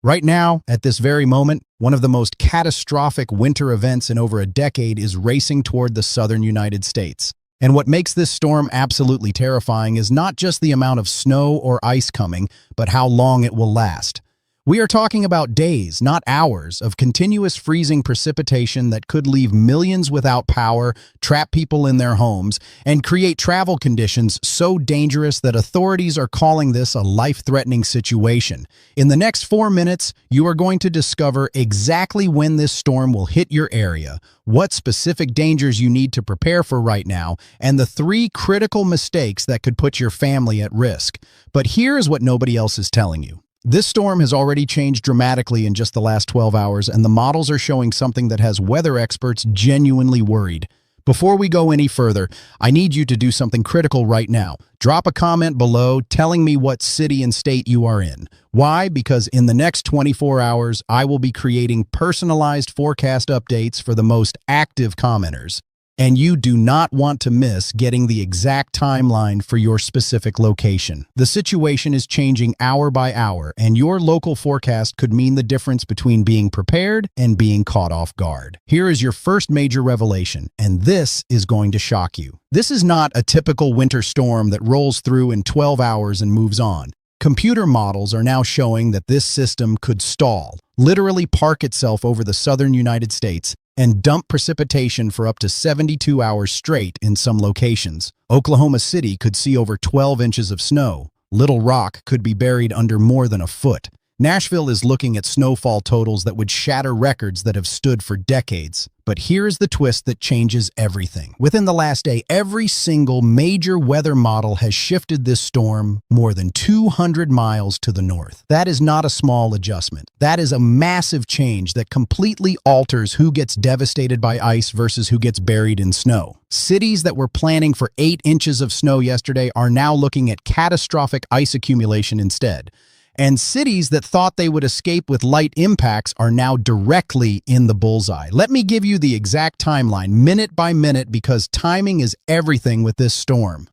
Right now, at this very moment, one of the most catastrophic winter events in over a decade is racing toward the southern United States. And what makes this storm absolutely terrifying is not just the amount of snow or ice coming, but how long it will last. We are talking about days, not hours, of continuous freezing precipitation that could leave millions without power, trap people in their homes, and create travel conditions so dangerous that authorities are calling this a life-threatening situation. In the next 4 minutes, you are going to discover exactly when this storm will hit your area, what specific dangers you need to prepare for right now, and the 3 critical mistakes that could put your family at risk. But here's what nobody else is telling you. This storm has already changed dramatically in just the last 12 hours, and the models are showing something that has weather experts genuinely worried. Before we go any further, I need you to do something critical right now. Drop a comment below telling me what city and state you are in. Why? Because in the next 24 hours, I will be creating personalized forecast updates for the most active commenters. And you do not want to miss getting the exact timeline for your specific location. The situation is changing hour by hour, and your local forecast could mean the difference between being prepared and being caught off guard. Here is your first major revelation, and this is going to shock you. This is not a typical winter storm that rolls through in 12 hours and moves on. Computer models are now showing that this system could stall, literally park itself over the southern United States, and dump precipitation for up to 72 hours straight in some locations. Oklahoma City could see over 12 inches of snow. Little Rock could be buried under more than a foot. Nashville is looking at snowfall totals that would shatter records that have stood for decades. But here's the twist that changes everything. Within the last day, every single major weather model has shifted this storm more than 200 miles to the north. That is not a small adjustment. That is a massive change that completely alters who gets devastated by ice versus who gets buried in snow. Cities that were planning for 8 inches of snow yesterday are now looking at catastrophic ice accumulation instead. And cities that thought they would escape with light impacts are now directly in the bullseye. Let me give you the exact timeline, minute by minute, because timing is everything with this storm.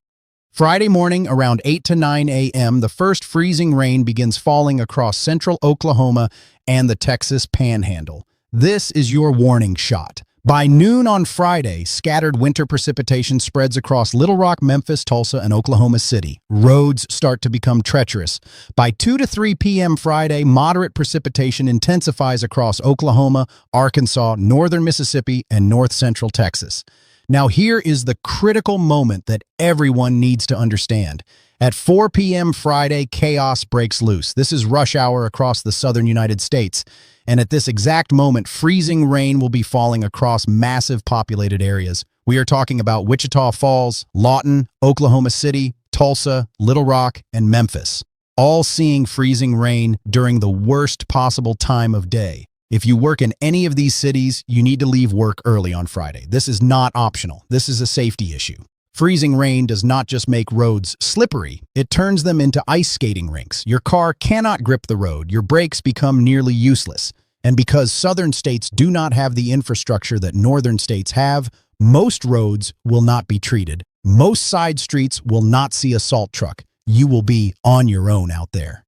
Friday morning, around 8 to 9 a.m., the first freezing rain begins falling across central Oklahoma and the Texas Panhandle. This is your warning shot. By noon on Friday, scattered winter precipitation spreads across Little Rock, Memphis, Tulsa, and Oklahoma City. Roads start to become treacherous. By 2 to 3 p.m. Friday, moderate precipitation intensifies across Oklahoma, Arkansas, northern Mississippi, and north-central Texas. Now here is the critical moment that everyone needs to understand. At 4 p.m. Friday, chaos breaks loose. This is rush hour across the southern United States. And at this exact moment, freezing rain will be falling across massive populated areas. We are talking about Wichita Falls, Lawton, Oklahoma City, Tulsa, Little Rock, and Memphis, all seeing freezing rain during the worst possible time of day. If you work in any of these cities, you need to leave work early on Friday. This is not optional. This is a safety issue. Freezing rain does not just make roads slippery, it turns them into ice skating rinks. Your car cannot grip the road, your brakes become nearly useless. And because southern states do not have the infrastructure that northern states have, most roads will not be treated. Most side streets will not see a salt truck. You will be on your own out there.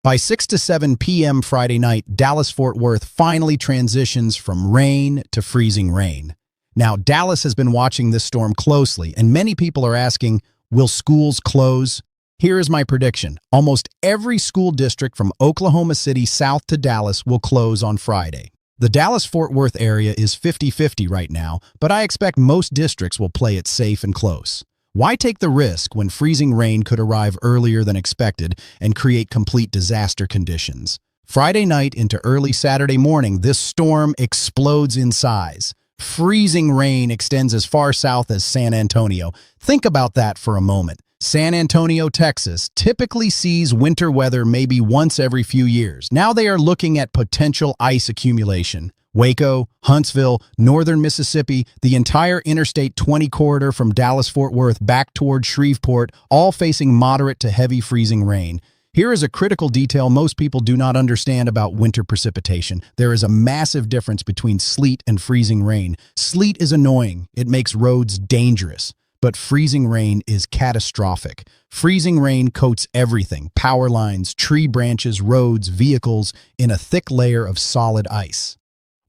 By 6 to 7 p.m. Friday night, Dallas-Fort Worth finally transitions from rain to freezing rain. Now, Dallas has been watching this storm closely, and many people are asking, will schools close? Here is my prediction. Almost every school district from Oklahoma City south to Dallas will close on Friday. The Dallas-Fort Worth area is 50-50 right now, but I expect most districts will play it safe and close. Why take the risk when freezing rain could arrive earlier than expected and create complete disaster conditions? Friday night into early Saturday morning, this storm explodes in size. Freezing rain extends as far south as San Antonio. Think about that for a moment. San Antonio, Texas, typically sees winter weather maybe once every few years. Now they are looking at potential ice accumulation. Waco, Huntsville, northern Mississippi, the entire Interstate 20 corridor from Dallas-Fort Worth back toward Shreveport, all facing moderate to heavy freezing rain. Here is a critical detail most people do not understand about winter precipitation. There is a massive difference between sleet and freezing rain. Sleet is annoying. It makes roads dangerous. But freezing rain is catastrophic. Freezing rain coats everything, power lines, tree branches, roads, vehicles, in a thick layer of solid ice.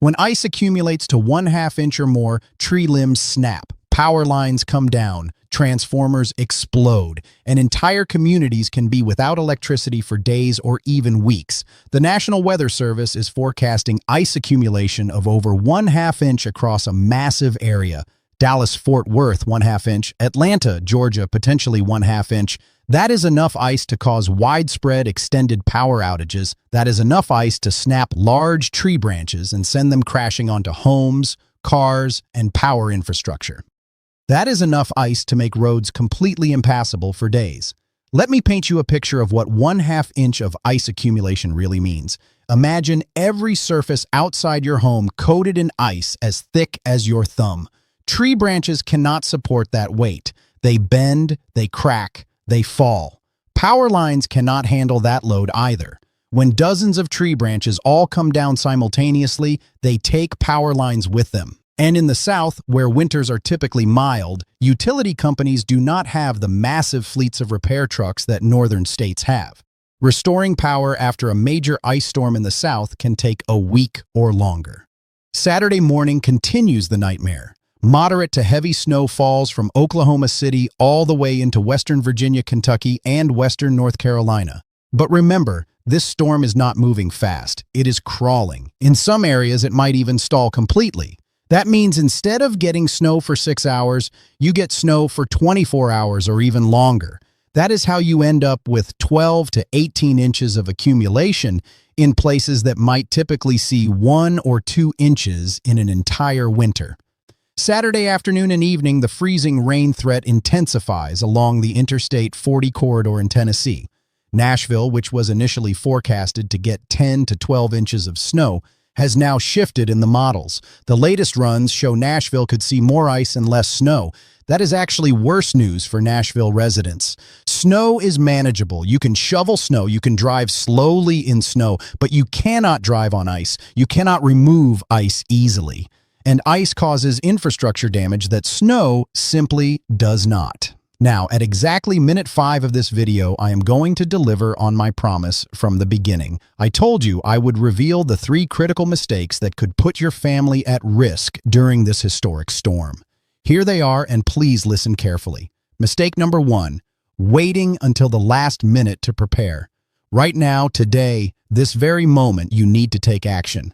When ice accumulates to 1/2 inch or more, tree limbs snap, power lines come down, transformers explode, and entire communities can be without electricity for days or even weeks. The National Weather Service is forecasting ice accumulation of over 1/2 inch across a massive area. Dallas-Fort Worth, 1/2 inch. Atlanta, Georgia, potentially 1/2 inch. That is enough ice to cause widespread extended power outages. That is enough ice to snap large tree branches and send them crashing onto homes, cars, and power infrastructure. That is enough ice to make roads completely impassable for days. Let me paint you a picture of what 1/2 inch of ice accumulation really means. Imagine every surface outside your home coated in ice as thick as your thumb. Tree branches cannot support that weight. They bend, they crack, they fall. Power lines cannot handle that load either. When dozens of tree branches all come down simultaneously, they take power lines with them. And in the South, where winters are typically mild, utility companies do not have the massive fleets of repair trucks that northern states have. Restoring power after a major ice storm in the South can take a week or longer. Saturday morning continues the nightmare. Moderate to heavy snow falls from Oklahoma City all the way into western Virginia, Kentucky, and western North Carolina. But remember, this storm is not moving fast. It is crawling. In some areas, it might even stall completely. That means instead of getting snow for 6 hours, you get snow for 24 hours or even longer. That is how you end up with 12 to 18 inches of accumulation in places that might typically see 1 or 2 inches in an entire winter. Saturday afternoon and evening, the freezing rain threat intensifies along the Interstate 40 corridor in Tennessee. Nashville, which was initially forecasted to get 10 to 12 inches of snow, has now shifted in the models. The latest runs show Nashville could see more ice and less snow. That is actually worse news for Nashville residents. Snow is manageable. You can shovel snow, you can drive slowly in snow, but you cannot drive on ice. You cannot remove ice easily. And ice causes infrastructure damage that snow simply does not. Now, at exactly minute 5 of this video, I am going to deliver on my promise from the beginning. I told you I would reveal the 3 critical mistakes that could put your family at risk during this historic storm. Here they are, and please listen carefully. Mistake number 1, waiting until the last minute to prepare. Right now, today, this very moment, you need to take action.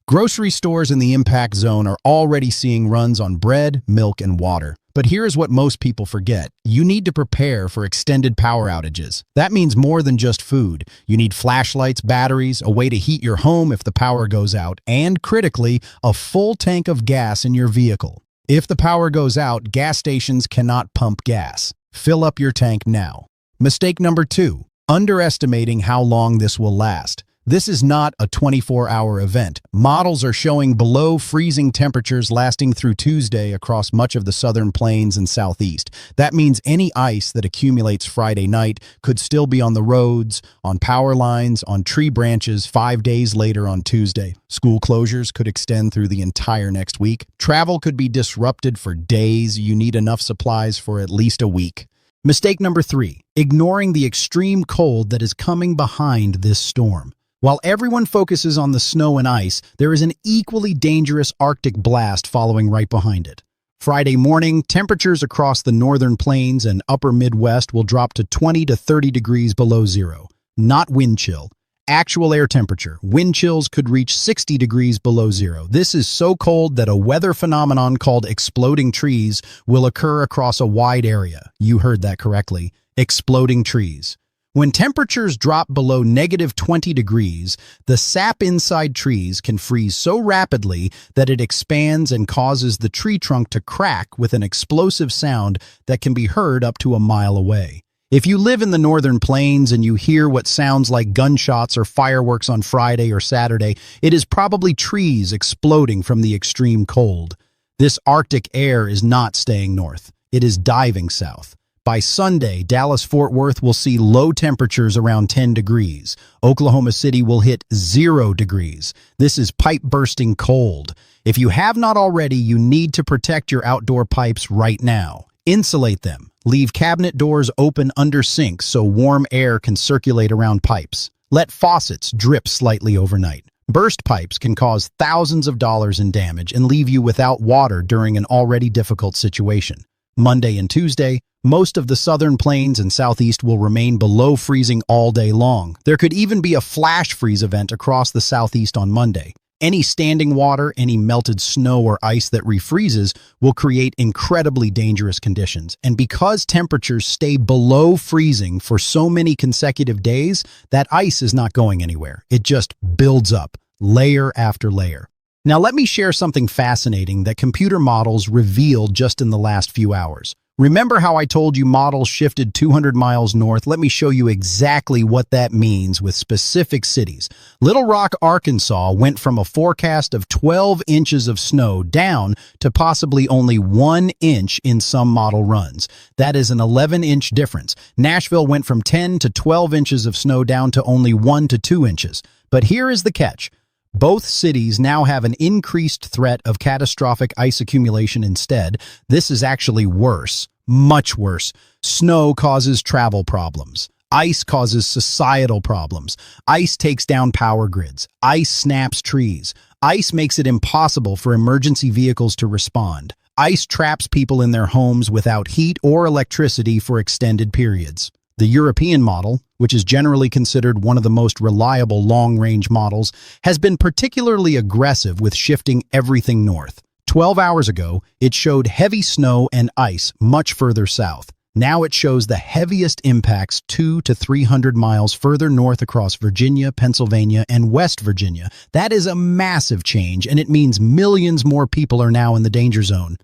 Grocery stores in the impact zone are already seeing runs on bread, milk, and water. But here is what most people forget. You need to prepare for extended power outages. That means more than just food. You need flashlights, batteries, a way to heat your home if the power goes out, and critically, a full tank of gas in your vehicle. If the power goes out, gas stations cannot pump gas. Fill up your tank now. Mistake number 2, underestimating how long this will last. This is not a 24-hour event. Models are showing below freezing temperatures lasting through Tuesday across much of the southern plains and southeast. That means any ice that accumulates Friday night could still be on the roads, on power lines, on tree branches 5 days later on Tuesday. School closures could extend through the entire next week. Travel could be disrupted for days. You need enough supplies for at least a week. Mistake number 3, ignoring the extreme cold that is coming behind this storm. While everyone focuses on the snow and ice, there is an equally dangerous Arctic blast following right behind it. Friday morning, temperatures across the northern plains and upper Midwest will drop to 20 to 30 degrees below zero. Not wind chill. Actual air temperature. Wind chills could reach 60 degrees below zero. This is so cold that a weather phenomenon called exploding trees will occur across a wide area. You heard that correctly. Exploding trees. When temperatures drop below negative 20 degrees, the sap inside trees can freeze so rapidly that it expands and causes the tree trunk to crack with an explosive sound that can be heard up to a mile away. If you live in the northern plains and you hear what sounds like gunshots or fireworks on Friday or Saturday, it is probably trees exploding from the extreme cold. This Arctic air is not staying north. It is diving south. By Sunday, Dallas-Fort Worth will see low temperatures around 10 degrees. Oklahoma City will hit 0 degrees. This is pipe-bursting cold. If you have not already, you need to protect your outdoor pipes right now. Insulate them. Leave cabinet doors open under sinks so warm air can circulate around pipes. Let faucets drip slightly overnight. Burst pipes can cause thousands of dollars in damage and leave you without water during an already difficult situation. Monday and Tuesday, most of the southern plains and southeast will remain below freezing all day long. There could even be a flash freeze event across the southeast on Monday. Any standing water, any melted snow or ice that refreezes will create incredibly dangerous conditions. And because temperatures stay below freezing for so many consecutive days, that ice is not going anywhere. It just builds up, layer after layer. Now let me share something fascinating that computer models revealed just in the last few hours. Remember how I told you models shifted 200 miles north? Let me show you exactly what that means with specific cities. Little Rock, Arkansas went from a forecast of 12 inches of snow down to possibly only 1 inch in some model runs. That is an 11-inch difference. Nashville went from 10 to 12 inches of snow down to only 1 to 2 inches. But here is the catch. Both cities now have an increased threat of catastrophic ice accumulation instead. This is actually worse, much worse. Snow causes travel problems. Ice causes societal problems. Ice takes down power grids. Ice snaps trees. Ice makes it impossible for emergency vehicles to respond. Ice traps people in their homes without heat or electricity for extended periods. The European model, which is generally considered one of the most reliable long-range models, has been particularly aggressive with shifting everything north. 12 hours ago, it showed heavy snow and ice much further south. Now it shows the heaviest impacts 200 to 300 miles further north across Virginia, Pennsylvania, and West Virginia. That is a massive change, and it means millions more people are now in the danger zone.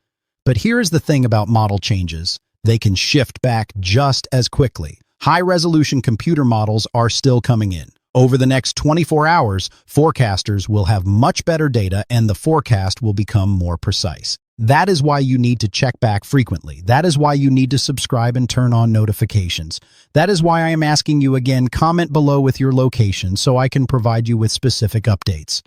But here's the thing about model changes. They can shift back just as quickly. High-resolution computer models are still coming in. Over the next 24 hours, forecasters will have much better data and the forecast will become more precise. That is why you need to check back frequently. That is why you need to subscribe and turn on notifications. That is why I am asking you again, comment below with your location so I can provide you with specific updates.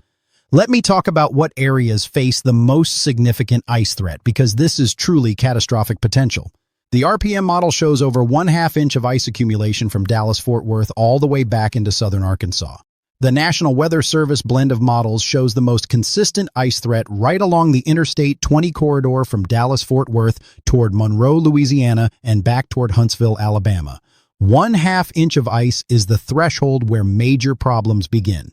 Let me talk about what areas face the most significant ice threat, because this is truly catastrophic potential. The RPM model shows over 1/2 inch of ice accumulation from Dallas-Fort Worth all the way back into southern Arkansas. The National Weather Service blend of models shows the most consistent ice threat right along the Interstate 20 corridor from Dallas-Fort Worth toward Monroe, Louisiana, and back toward Huntsville, Alabama. 1/2 inch of ice is the threshold where major problems begin.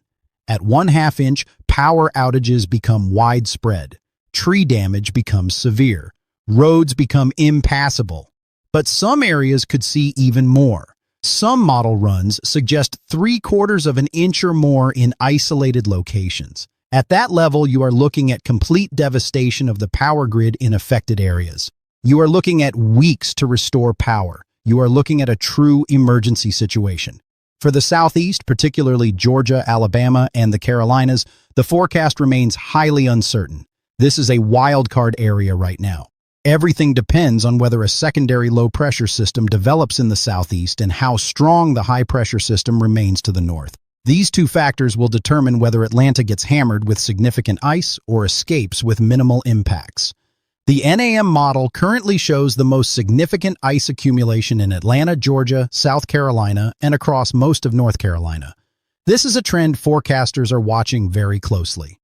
At 1/2 inch, power outages become widespread. Tree damage becomes severe. Roads become impassable. But some areas could see even more. Some model runs suggest 3/4 of an inch or more in isolated locations. At that level, you are looking at complete devastation of the power grid in affected areas. You are looking at weeks to restore power. You are looking at a true emergency situation. For the Southeast, particularly Georgia, Alabama, and the Carolinas, the forecast remains highly uncertain. This is a wild card area right now. Everything depends on whether a secondary low-pressure system develops in the southeast and how strong the high-pressure system remains to the north. These two factors will determine whether Atlanta gets hammered with significant ice or escapes with minimal impacts. The NAM model currently shows the most significant ice accumulation in Atlanta, Georgia, South Carolina, and across most of North Carolina. This is a trend forecasters are watching very closely.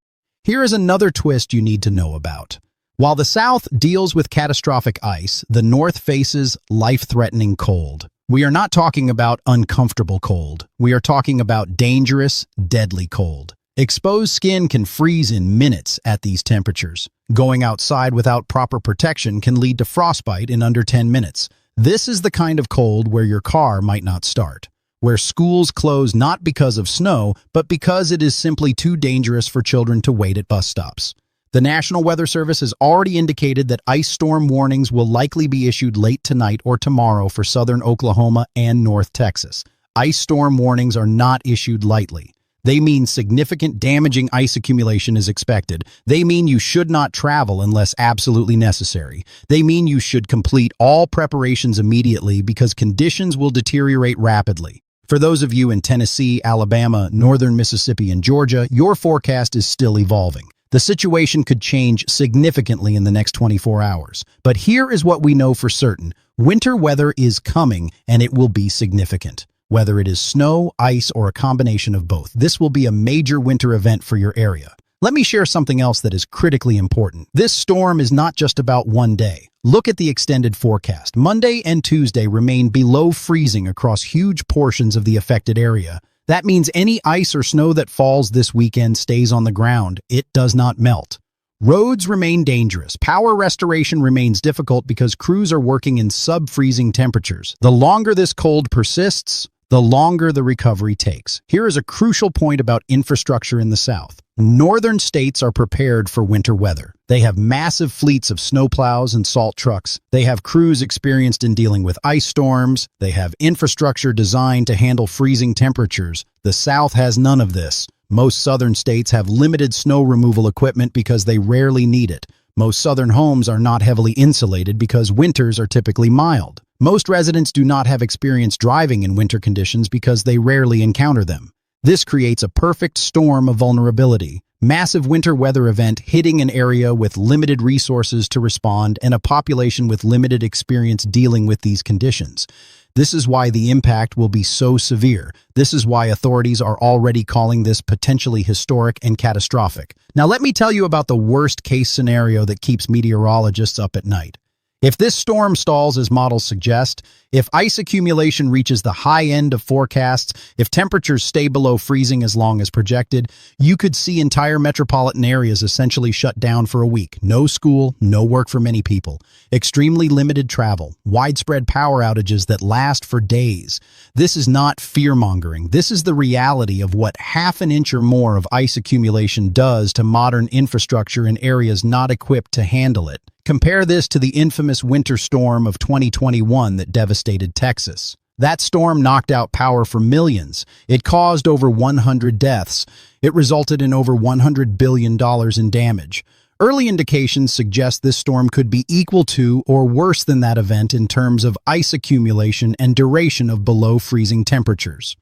Here is another twist you need to know about. While the South deals with catastrophic ice, the North faces life-threatening cold. We are not talking about uncomfortable cold. We are talking about dangerous, deadly cold. Exposed skin can freeze in minutes at these temperatures. Going outside without proper protection can lead to frostbite in under 10 minutes. This is the kind of cold where your car might not start, where schools close not because of snow, but because it is simply too dangerous for children to wait at bus stops. The National Weather Service has already indicated that ice storm warnings will likely be issued late tonight or tomorrow for southern Oklahoma and North Texas. Ice storm warnings are not issued lightly. They mean significant damaging ice accumulation is expected. They mean you should not travel unless absolutely necessary. They mean you should complete all preparations immediately because conditions will deteriorate rapidly. For those of you in Tennessee, Alabama, northern Mississippi, and Georgia, your forecast is still evolving. The situation could change significantly in the next 24 hours. But here is what we know for certain. Winter weather is coming, and it will be significant. Whether it is snow, ice, or a combination of both, this will be a major winter event for your area. Let me share something else that is critically important. This storm is not just about one day. Look at the extended forecast. Monday and Tuesday remain below freezing across huge portions of the affected area. That means any ice or snow that falls this weekend stays on the ground. It does not melt. Roads remain dangerous. Power restoration remains difficult because crews are working in sub-freezing temperatures. The longer this cold persists, the longer the recovery takes. Here is a crucial point about infrastructure in the South. Northern states are prepared for winter weather. They have massive fleets of snowplows and salt trucks. They have crews experienced in dealing with ice storms. They have infrastructure designed to handle freezing temperatures. The South has none of this. Most southern states have limited snow removal equipment because they rarely need it. Most southern homes are not heavily insulated because winters are typically mild. Most residents do not have experience driving in winter conditions because they rarely encounter them. This creates a perfect storm of vulnerability. Massive winter weather event hitting an area with limited resources to respond and a population with limited experience dealing with these conditions. This is why the impact will be so severe. This is why authorities are already calling this potentially historic and catastrophic. Now let me tell you about the worst-case scenario that keeps meteorologists up at night. If this storm stalls as models suggest, if ice accumulation reaches the high end of forecasts, if temperatures stay below freezing as long as projected, you could see entire metropolitan areas essentially shut down for a week. No school, no work for many people. Extremely limited travel, widespread power outages that last for days. This is not fear-mongering. This is the reality of what half an inch or more of ice accumulation does to modern infrastructure in areas not equipped to handle it. Compare this to the infamous winter storm of 2021 that devastated Texas. That storm knocked out power for millions. It caused over 100 deaths. It resulted in over $100 billion in damage. Early indications suggest this storm could be equal to or worse than that event in terms of ice accumulation and duration of below freezing temperatures.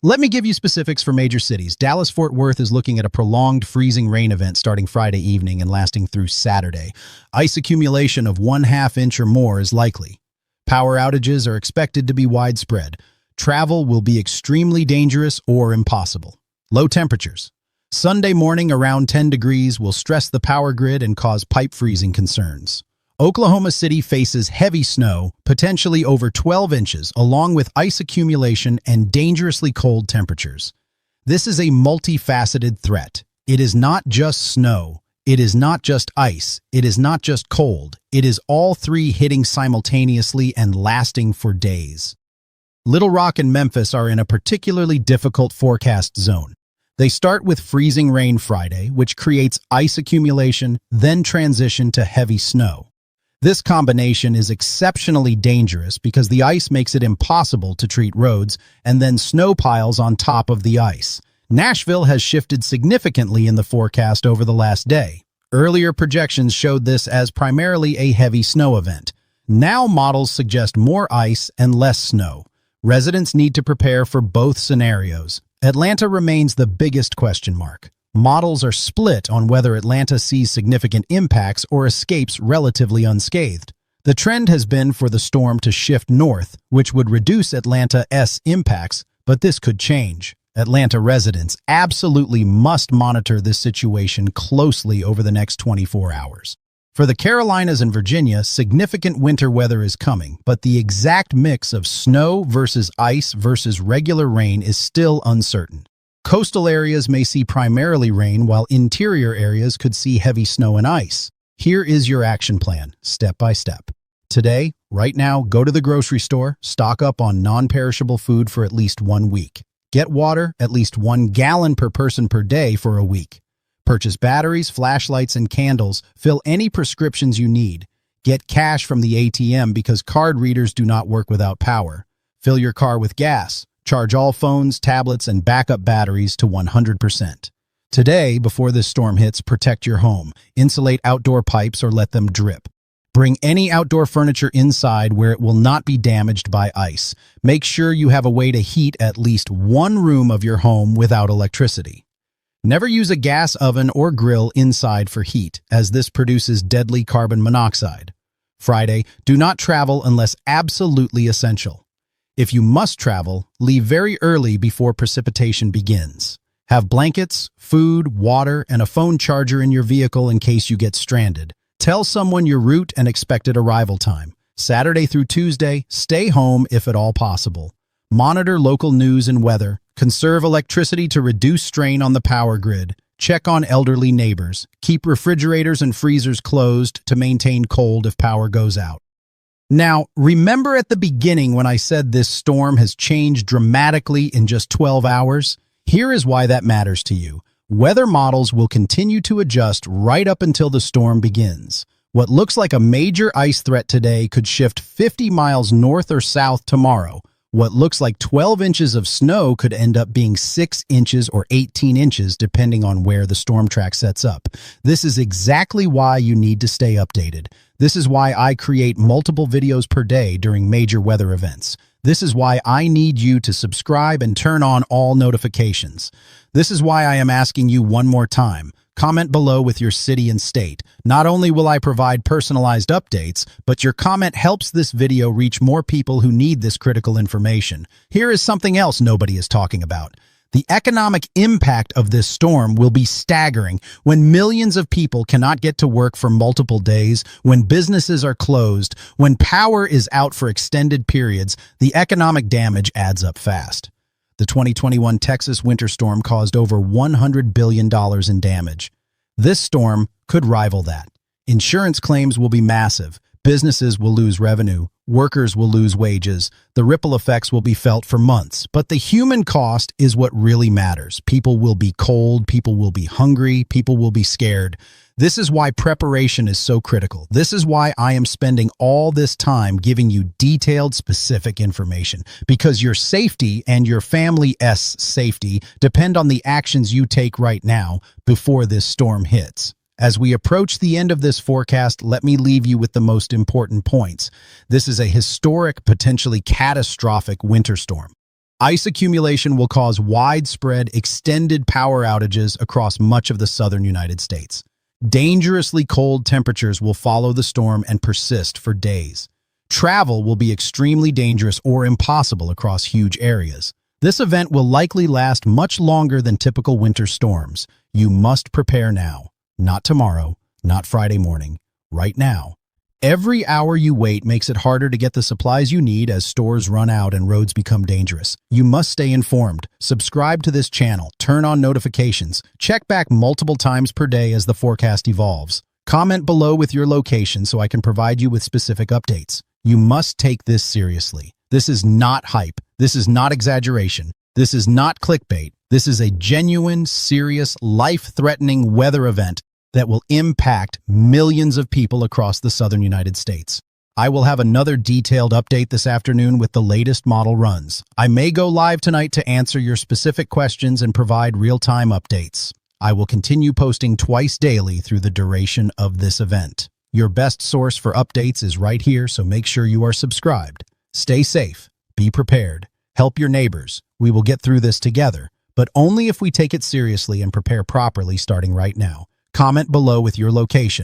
Let me give you specifics for major cities. Dallas-Fort Worth is looking at a prolonged freezing rain event starting Friday evening and lasting through Saturday. Ice accumulation of 1/2 inch or more is likely. Power outages are expected to be widespread. Travel will be extremely dangerous or impossible. Low temperatures. Sunday morning around 10 degrees will stress the power grid and cause pipe freezing concerns. Oklahoma City faces heavy snow, potentially over 12 inches, along with ice accumulation and dangerously cold temperatures. This is a multifaceted threat. It is not just snow. It is not just ice. It is not just cold. It is all three hitting simultaneously and lasting for days. Little Rock and Memphis are in a particularly difficult forecast zone. They start with freezing rain Friday, which creates ice accumulation, then transition to heavy snow. This combination is exceptionally dangerous because the ice makes it impossible to treat roads, and then snow piles on top of the ice. Nashville has shifted significantly in the forecast over the last day. Earlier projections showed this as primarily a heavy snow event. Now models suggest more ice and less snow. Residents need to prepare for both scenarios. Atlanta remains the biggest question mark. Models are split on whether Atlanta sees significant impacts or escapes relatively unscathed. The trend has been for the storm to shift north, which would reduce Atlanta's impacts, but this could change. Atlanta residents absolutely must monitor this situation closely over the next 24 hours. For the Carolinas and Virginia, significant winter weather is coming, but the exact mix of snow versus ice versus regular rain is still uncertain. Coastal areas may see primarily rain, while interior areas could see heavy snow and ice. Here is your action plan, step by step. Today, right now, go to the grocery store, stock up on non-perishable food for at least 1 week. Get water, at least 1 gallon per person per day for a week. Purchase batteries, flashlights, and candles. Fill any prescriptions you need. Get cash from the ATM because card readers do not work without power. Fill your car with gas. Charge all phones, tablets, and backup batteries to 100%. Today, before this storm hits, protect your home. Insulate outdoor pipes or let them drip. Bring any outdoor furniture inside where it will not be damaged by ice. Make sure you have a way to heat at least one room of your home without electricity. Never use a gas oven or grill inside for heat, as this produces deadly carbon monoxide. Friday, do not travel unless absolutely essential. If you must travel, leave very early before precipitation begins. Have blankets, food, water, and a phone charger in your vehicle in case you get stranded. Tell someone your route and expected arrival time. Saturday through Tuesday, stay home if at all possible. Monitor local news and weather. Conserve electricity to reduce strain on the power grid. Check on elderly neighbors. Keep refrigerators and freezers closed to maintain cold if power goes out. Now, remember at the beginning when I said this storm has changed dramatically in just 12 hours? Here is why that matters to you. Weather models will continue to adjust right up until the storm begins. What looks like a major ice threat today could shift 50 miles north or south tomorrow. What looks like 12 inches of snow could end up being 6 inches or 18 inches depending on where the storm track sets up. This is exactly why you need to stay updated. This is why I create multiple videos per day during major weather events. This is why I need you to subscribe and turn on all notifications. This is why I am asking you one more time. Comment below with your city and state. Not only will I provide personalized updates, but your comment helps this video reach more people who need this critical information. Here is something else nobody is talking about. The economic impact of this storm will be staggering when millions of people cannot get to work for multiple days, when businesses are closed, when power is out for extended periods. The economic damage adds up fast. The 2021 Texas winter storm caused over $100 billion in damage. This storm could rival that. Insurance claims will be massive. Businesses will lose revenue. Workers will lose wages. The ripple effects will be felt for months. But the human cost is what really matters. People will be cold. People will be hungry. People will be scared. This is why preparation is so critical. This is why I am spending all this time giving you detailed, specific information. Because your safety and your family's safety depend on the actions you take right now before this storm hits. As we approach the end of this forecast, let me leave you with the most important points. This is a historic, potentially catastrophic winter storm. Ice accumulation will cause widespread, extended power outages across much of the southern United States. Dangerously cold temperatures will follow the storm and persist for days. Travel will be extremely dangerous or impossible across huge areas. This event will likely last much longer than typical winter storms. You must prepare now. Not tomorrow, not Friday morning, right now. Every hour you wait makes it harder to get the supplies you need as stores run out and roads become dangerous. You must stay informed. Subscribe to this channel, turn on notifications, check back multiple times per day as the forecast evolves. Comment below with your location so I can provide you with specific updates. You must take this seriously. This is not hype. This is not exaggeration. This is not clickbait. This is a genuine, serious, life-threatening weather event that will impact millions of people across the southern United States. I will have another detailed update this afternoon with the latest model runs. I may go live tonight to answer your specific questions and provide real-time updates. I will continue posting twice daily through the duration of this event. Your best source for updates is right here, so make sure you are subscribed. Stay safe, be prepared, help your neighbors. We will get through this together, but only if we take it seriously and prepare properly starting right now. Comment below with your location.